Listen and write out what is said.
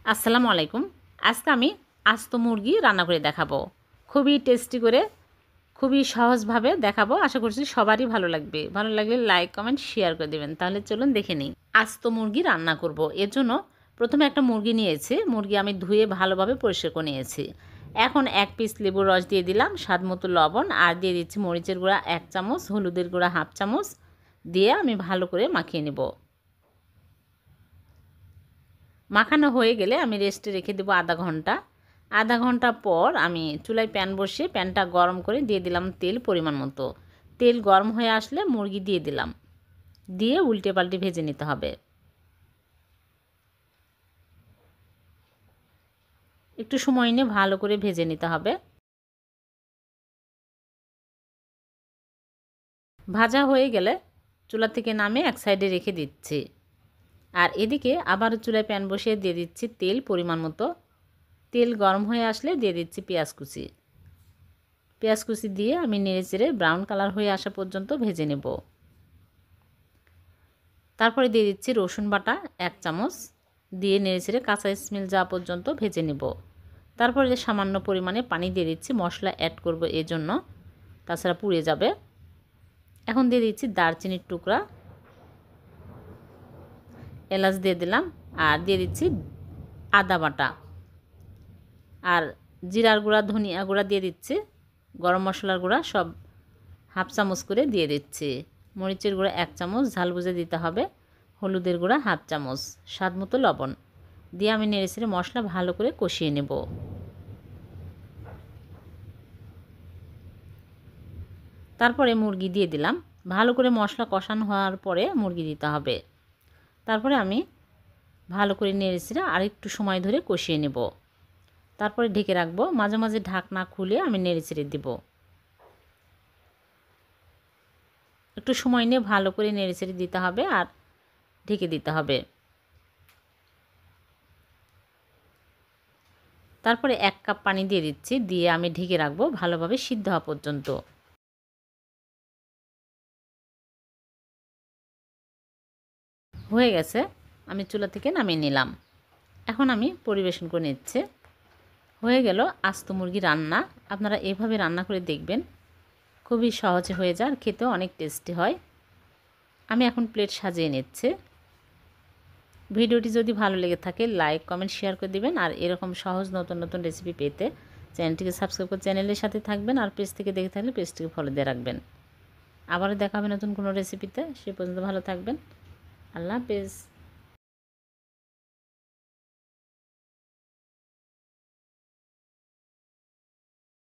আসসালামু আলাইকুম। আজকে আমি আস্ত মুরগি রান্না করে দেখাবো। খুবই টেস্টি করে, খুবই সহজভাবে দেখাবো। আশা করছি সবারই ভালো লাগবে। ভালো লাগলে লাইক, কমেন্ট, শেয়ার করে দেবেন। তাহলে চলুন দেখে নিই। আস্ত মুরগি রান্না করব। এর জন্য প্রথমে একটা মুরগি নিয়েছি। মুরগি আমি ধুয়ে ভালোভাবে পরিষ্কার করে নিয়েছি। এখন 1 পিস লেবুর রস দিয়ে দিলাম, স্বাদ মতো লবণ, আর দিয়ে দিচ্ছি মরিচের গুঁড়া 1 চামচ, হলুদের গুঁড়া 1/2 চামচ দিয়ে আমি ভালো করে মাখিয়ে নেব। মাখানো হয়ে গেলে আমি রেস্টে রেখে দেবো আধা ঘন্টা পর আমি চুলায় প্যান বসিয়ে প্যানটা গরম করে দিয়ে দিলাম তেল পরিমাণ মতো। তেল গরম হয়ে আসলে মুরগি দিয়ে দিলাম, দিয়ে উল্টে পাল্টে ভেজে নিতে হবে। একটু সময় নিয়ে ভালো করে ভেজে নিতে হবে। ভাজা হয়ে গেলে চুলা থেকে নামিয়ে এক সাইডে রেখে দিচ্ছি। আর এদিকে আবার চুলায় প্যান বসিয়ে দিয়ে দিচ্ছি তেল পরিমাণ মতো। তেল গরম হয়ে আসলে দিয়ে দিচ্ছি পেঁয়াজ কুচি দিয়ে আমি নেড়েচেড়ে ব্রাউন কালার হয়ে আসা পর্যন্ত ভেজে নেব। তারপরে দিয়ে দিচ্ছি রসুন বাটা 1 চামচ দিয়ে নেড়েচেড়ে কাঁচা স্মেল যাওয়া পর্যন্ত ভেজে নেব। তারপরে সামান্য পরিমাণে পানি দিয়ে দিচ্ছি, মশলা অ্যাড করব এজন্য, তাছাড়া পুড়ে যাবে। এখন দিয়ে দিচ্ছি দারচিনির টুকরা, এলাচ দিয়ে দিলাম, আর দিয়ে দিচ্ছি আদা বাটা, আর জিরার গুঁড়া, ধনিয়া গুঁড়া দিয়ে দিচ্ছি, গরম মশলার গুঁড়া সব 1/2 চামচ করে দিয়ে দিচ্ছি, মরিচের গুঁড়া 1 চামচ, ঝাল বুঝে দিতে হবে, হলুদের গুঁড়া 1/2 চামচ, স্বাদ মতো লবণ দিয়ে আমি নেড়েচেড়ে মশলা ভালো করে কষিয়ে নেব। তারপরে মুরগি দিয়ে দিলাম। ভালো করে মশলা কষানো হওয়ার পরে মুরগি দিতে হবে। তারপরে আমি ভালো করে নেড়েচেড়ে আরেকটু সময় ধরে কষিয়ে নেব। তারপরে ঢেকে রাখবো। মাঝে মাঝে ঢাকনা খুলে আমি নেড়েচেড়ে দেব। একটু সময় নিয়ে ভালো করে নেড়েচেড়ে দিতে হবে আর ঢেকে দিতে হবে। তারপরে 1 কাপ পানি দিয়ে দিচ্ছি, দিয়ে আমি ঢেকে রাখবো ভালোভাবে সিদ্ধ হওয়া পর্যন্ত। হয়ে গেছে, আমি চুলা থেকে নামিয়ে নিলাম। এখন আমি পরিবেশন করে নিচ্ছি। হয়ে গেল আস্ত মুরগি রান্না। আপনারা এভাবে রান্না করে দেখবেন, খুবই সহজে হয়ে যায়, আর খেতেও অনেক টেস্টি হয়। আমি এখন প্লেট সাজিয়ে নিচ্ছি। ভিডিওটি যদি ভালো লেগে থাকে লাইক, কমেন্ট, শেয়ার করে দিবেন। আর এরকম সহজ নতুন নতুন রেসিপি পেতে চ্যানেলটিকে সাবস্ক্রাইব করে চ্যানেলের সাথে থাকবেন। আর পেজ থেকে দেখে থাকলে পেজটিকে ফলো দিয়ে রাখবেন। আবারও দেখা হবে নতুন কোনো রেসিপিতে। সে পর্যন্ত ভালো থাকবেন। আল্লাহ হাফেজ।